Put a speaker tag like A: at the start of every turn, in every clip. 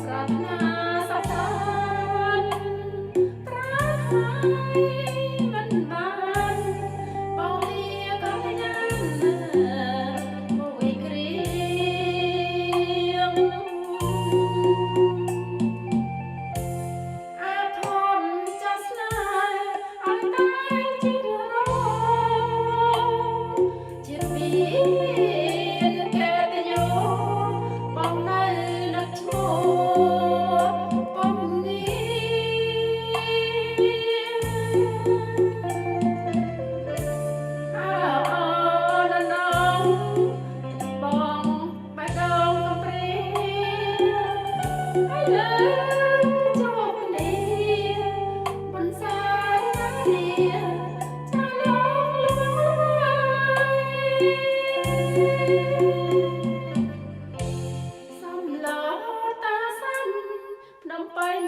A: ប្រាថ្នាសរសើរប្រាថ្នាមិនបានបងលាក៏ញ៉ាំមកវិគ្រាមអាធំចាស់ស្នេហ៍អត់តែជារោជាមានកេតយោបងនៅនឹកឈ្មោះពេញ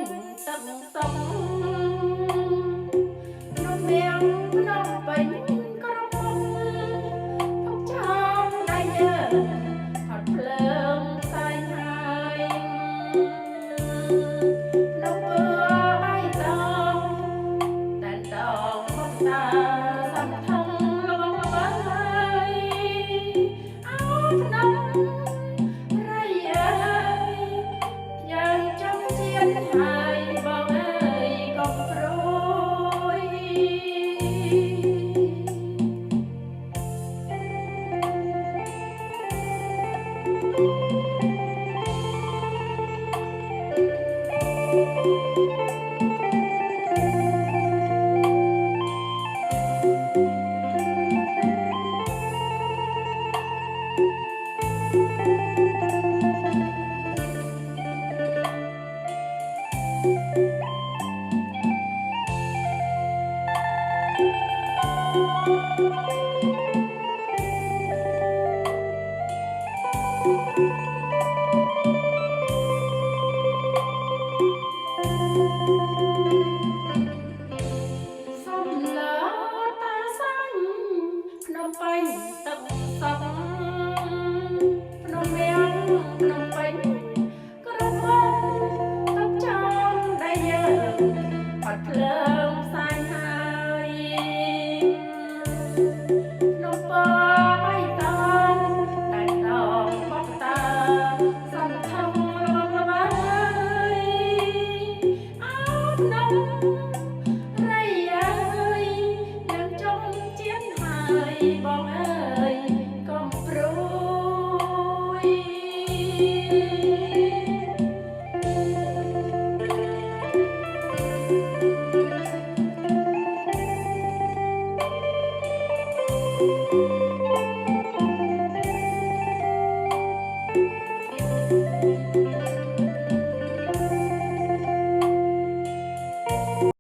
A: ទឹកសុំនំមៀងភ្នំពេញក្រមុំទុកចាំដៃយើងហត់ភ្លើងផ្សាយហើយនំពើបៃតងតែតងមកតាសំថងលងហើយអោភ្នំរៃអើយយើងចង់ហើយបងអើយកុំព្រួយពេញទឹកសុំភ្នំមៀងភ្នំពេញក្រមុំទុកចាំដៃយើងហត់ភ្លើងផ្សាយហើយនំពើបៃតងតែតងបបតាសំថងរងល្បីអោភ្នំរៃអើយយើងចង់ជាតិហើយបងអើយកុំព្រួយ